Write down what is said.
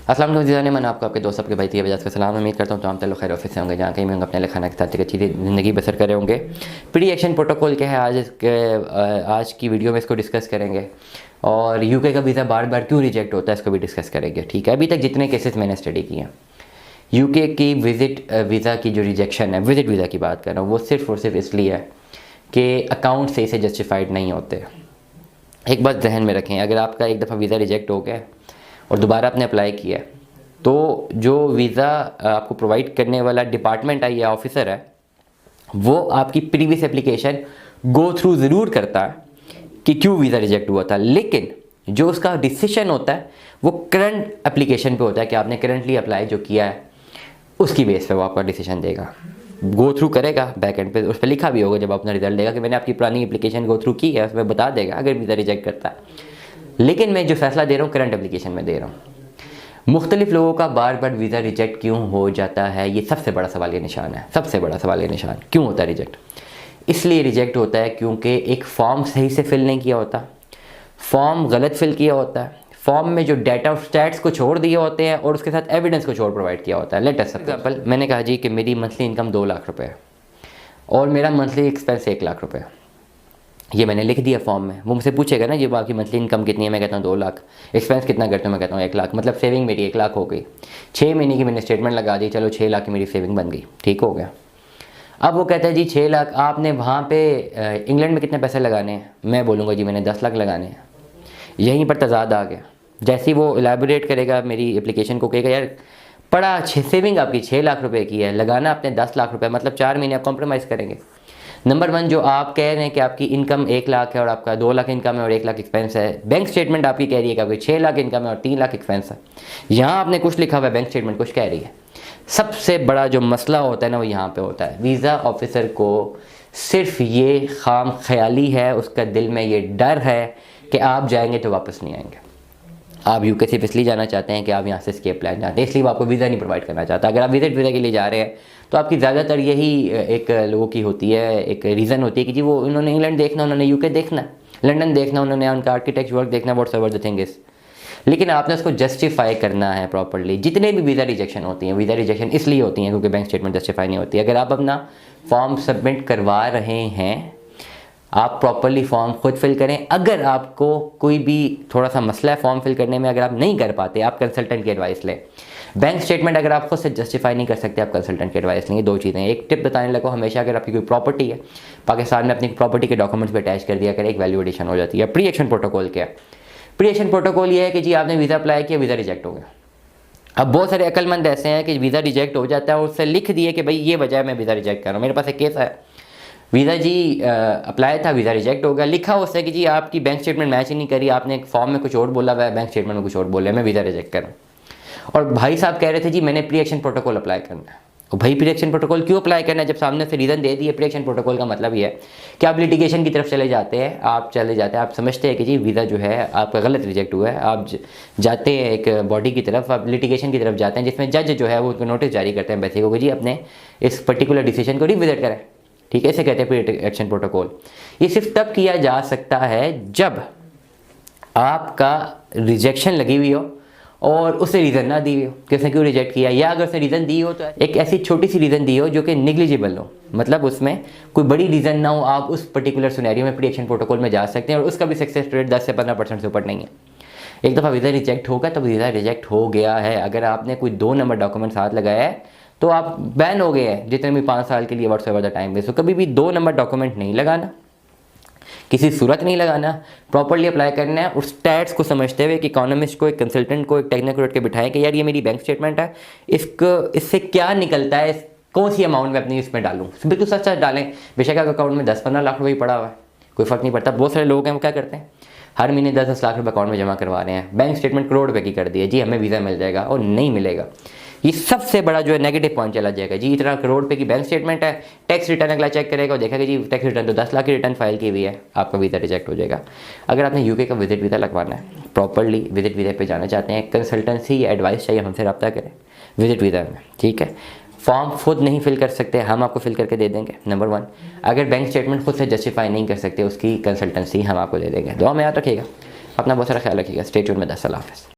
अस्सलाम वालेकुम, मैं आपको आपके दोस्त आपके भाई की वजह से सलाम। उम्मीद करता हूँ तमाम तल्लुक़ खैर ऑफिस से होंगे, जहाँ कहीं में अपने लिखाना के साथ एक अच्छी ज़िंदगी बसर करे होंगे। प्री एक्शन प्रोटोकॉल क्या है, आज की वीडियो में इसको डिस्कस करेंगे। और यूके का वीज़ा बार बार क्यों रिजेक्ट होता है इसको भी डिस्कस करेंगे। ठीक है, अभी तक जितने केसेस मैंने स्टडी किए हैं यूके की विज़िट वीज़ा की जो रिजेक्शन है, विज़िट वीज़ा की बात कर रहा हूँ, वो सिर्फ और सिर्फ इसलिए है कि अकाउंट से इसे जस्टिफाइड नहीं होते। एक बात जहन में रखें, अगर आपका एक दफ़ा वीज़ा रिजेक्ट हो गया और दोबारा आपने अप्लाई किया तो जो वीज़ा आपको प्रोवाइड करने वाला डिपार्टमेंट है या ऑफिसर है, वो आपकी प्रीवियस एप्लीकेशन गो थ्रू ज़रूर करता है कि क्यों वीज़ा रिजेक्ट हुआ था, लेकिन जो उसका डिसीजन होता है वो करंट एप्लीकेशन पे होता है कि आपने करंटली अप्लाई जो किया है उसकी बेस पे वो आपका डिसीजन देगा, गो थ्रू करेगा बैक एंड पे। उस पर लिखा भी होगा जब अपना रिजल्ट देगा कि मैंने आपकी पुरानी एप्लीकेशन गो थ्रू की है, उसमें बता देगा अगर वीज़ा रिजेक्ट करता है। लेकिन मैं जो फैसला दे रहा हूँ करंट एप्लीकेशन में दे रहा हूँ। मुख्तलिफ लोगों का बार बार वीज़ा रिजेक्ट क्यों हो जाता है, ये सबसे बड़ा सवाल ये निशान है। सबसे बड़ा सवाल ये निशान क्यों होता है रिजेक्ट? इसलिए रिजेक्ट होता है क्योंकि एक फॉर्म सही से फिल नहीं किया होता, फॉर्म गलत फिल किया होता है, फॉर्म में जो डाटा ऑफ स्टैट्स को छोड़ दिए होते हैं और उसके साथ एविडेंस को छोड़ प्रोवाइड किया होता है। लेट अस एग्जांपल, मैंने कहा जी कि मेरी मंथली इनकम 2 लाख रुपए है और मेरा मंथली एक्सपेंस 1 लाख रुपए है। ये मैंने लिख दिया फॉर्म में। वो मुझसे पूछेगा ना जी आपकी मंथली इनकम कितनी है, मैं कहता हूँ 2 लाख। एक्सपेंस कितना करते हो, मैं कहता हूँ 1 लाख। मतलब सेविंग मेरी 1 लाख हो गई। 6 महीने की मैंने स्टेटमेंट लगा दी, चलो 6 लाख की मेरी सेविंग बन गई, ठीक हो गया। अब वो कहता है जी 6 लाख आपने वहाँ पे इंग्लैंड में कितने पैसे लगाने हैं, मैं बोलूँगा जी मैंने 10 लाख लगाने हैं। यहीं पर तजाद आ गया। जैसे ही वो एलैबोरेट करेगा मेरी एप्लीकेशन को, कहेगा यार पड़ा सेविंग आपकी 6 लाख रुपए की है, लगाना आपने 10 लाख रुपए, मतलब 4 महीने आप कॉम्प्रोमाइज़ करेंगे। नंबर 1, जो आप कह रहे हैं कि आपकी इनकम 1 लाख है और आपका 2 लाख इनकम है और 1 लाख एक्सपेंस है, बैंक स्टेटमेंट आपकी कह रही है कि आपकी 6 लाख इनकम है और 3 लाख एक्सपेंस है। यहाँ आपने कुछ लिखा हुआ है, बैंक स्टेटमेंट कुछ कह रही है। सबसे बड़ा जो मसला होता है ना वो यहाँ पे होता है। वीज़ा ऑफिसर को सिर्फ ये खाम ख्याली है, उसका दिल में ये डर है कि आप जाएंगे तो वापस नहीं आएंगे। आप यूके सिर्फ इसलिए जाना चाहते हैं कि आप यहाँ से एस्केप प्लान चाहते हैं, इसलिए वो आपको वीज़ा नहीं प्रोवाइड करना चाहता। अगर आप विजिट वीज़ा के लिए जा रहे हैं तो आपकी ज़्यादातर यही एक लोगों की होती है, एक रीज़न होती है कि जी वो उन्होंने इंग्लैंड देखना, उन्होंने यूके देखना, लंदन देखना, उन्होंने उनका आर्किटेक्ट वर्क देखना, व्हाट्सएवर द थिंग इज़। लेकिन आपने उसको जस्टिफाई करना है प्रॉपर्ली। जितने भी वीज़ा रिजेक्शन होती हैं, वीज़ा रिजेक्शन इसलिए होती हैं क्योंकि बैंक स्टेटमेंट जस्टिफाई नहीं होती। अगर आप अपना फॉर्म सबमिट करवा रहे हैं, आप प्रॉपर्ली फॉर्म खुद फिल करें। अगर आपको कोई भी थोड़ा सा मसला है फॉर्म फिल करने में, अगर आप नहीं कर पाते, आप कंसल्टेंट की एडवाइस लें। बैंक स्टेटमेंट अगर आप खुद से जस्टिफाई नहीं कर सकते, आप कंसल्टेंट की एडवाइस लेंगे। 2 चीज़ें। एक टिप बताने लगो, हमेशा अगर आपकी कोई प्रॉपर्टी है, पाकिस्तान में अपनी प्रॉपर्टी के डॉक्यूमेंट्स भी अटैच कर दिया करें, एक वैल्यू एडिशन हो जाती है। प्री एक्शन प्रोटोकॉल क्या है? प्री एक्शन प्रोटोकॉल ये है कि जी आपने वीज़ा अप्लाई किया, वीज़ा रिजेक्ट हो गया। अब बहुत सारे अक्लमंद ऐसे हैं कि वीज़ा रिजेक्ट हो जाता है और उससे लिख दिए कि भाई ये वजह है मैं वीज़ा रिजेक्ट कर रहा हूँ। मेरे पास एक केस है, वीज़ा जी अप्लाई था, वीज़ा रिजेक्ट हो गया। लिखा उससे कि जी आपकी बैंक स्टेटमेंट मैच ही नहीं करी, आपने एक फॉर्म में कुछ और बोला हुआ है, बैंक स्टेटमेंट में कुछ और बोला है, मैं वीज़ा रिजेक्ट कर रहा हूँ। और भाई साहब कह रहे थे जी मैंने प्री एक्शन प्रोटोकॉल अप्लाई करना है। और भाई प्री एक्शन प्रोटोकॉल क्यों अप्लाई करना है जब सामने से रीज़न दे दिए? प्री एक्शन प्रोटोकॉल का मतलब ये है कि आप लिटिगेशन की तरफ चले जाते हैं, आप समझते हैं कि जी वीज़ा जो है आपका गलत रिजेक्ट हुआ है, आप जाते हैं एक बॉडी की तरफ, आप लिटिगेशन की तरफ जाते हैं जिसमें जज जो है वो नोटिस जारी करते हैं एम्बेसी को कि जी अपने इस पर्टिकुलर डिसीजन को रिविजिट करें। ठीक है, इसे कहते हैं प्री एक्शन प्रोटोकॉल। ये सिर्फ तब किया जा सकता है जब आपका रिजेक्शन लगी हुई हो और उसे रीज़न ना दी हुई हो कि उसने क्यों रिजेक्ट किया, या अगर उसने रीज़न दी हो तो एक ऐसी छोटी सी रीज़न दी हो जो कि निग्लिजिबल हो, मतलब उसमें कोई बड़ी रीज़न ना हो, आप उस पर्टिकुलर सिनेरियो में प्री एक्शन प्रोटोकॉल में जा सकते हैं और उसका भी सक्सेस रेट 10 से 15% से ऊपर नहीं है। एक दफ़ा वीज़ा रिजेक्ट होगा तो वीज़ा रिजेक्ट हो गया है। अगर आपने कोई 2 नंबर डॉक्यूमेंट साथ लगाया है तो आप बैन हो गए हैं जितने भी 5 साल के लिए व्हाट्सएवर द टाइम वेस्ट। तो कभी भी 2 नंबर डॉक्यूमेंट नहीं लगाना, किसी सूरत नहीं लगाना, प्रॉपर्ली अप्लाई करना है। उस स्टैट्स को समझते हुए कि इकोनॉमिस्ट को, एक कंसल्टेंट को, एक टेक्निकल के बिठाएं कि यार ये मेरी बैंक स्टेटमेंट है, इससे क्या निकलता है, कौन सी अमाउंट में अपनी इसमें डालूँ। बिल्कुल सच सच डालें। बेशक अकाउंट में 10-15 लाख रुपये पड़ा हुआ है, कोई फ़र्क नहीं पड़ता। बहुत सारे लोग हैं वो क्या करते हैं, हर महीने 10-10 लाख रुपये अकाउंट में जमा करवा रहे हैं, बैंक स्टेटमेंट करोड़ रुपये की कर दी है, जी हमें वीज़ा मिल जाएगा, और नहीं मिलेगा। ये सबसे बड़ा जो है नेगेटिव पॉइंट चला जाएगा। जी इतना करोड़ रुपए की बैंक स्टेटमेंट है, टैक्स रिटर्न अगला चेक करेगा और देखेगा जी टैक्स रिटर्न तो 10 लाख की रिटर्न फाइल की हुई है, आपका वीज़ा रिजेक्ट हो जाएगा। अगर आपने यूके का विजिट वीज़ा लगवाना है, प्रॉपर्ली विजिट वीज़ा पे जाना चाहते हैं, कंसल्टेंसी या एडवाइस चाहिए, हमसे रब्ता करें विजिट वीज़ा में। ठीक है, फॉर्म खुद नहीं फिल कर सकते, हम आपको फिल करके दे देंगे। नंबर 1, अगर बैंक स्टेटमेंट खुद से जस्टिफाई नहीं कर सकते, उसकी कंसल्टेंसी हम आपको दे देंगे। दुआ में याद रखिएगा, अपना बहुत सारा ख्याल रखिएगा। स्टे ट्यून्ड में। अल्लाह हाफ़िज़।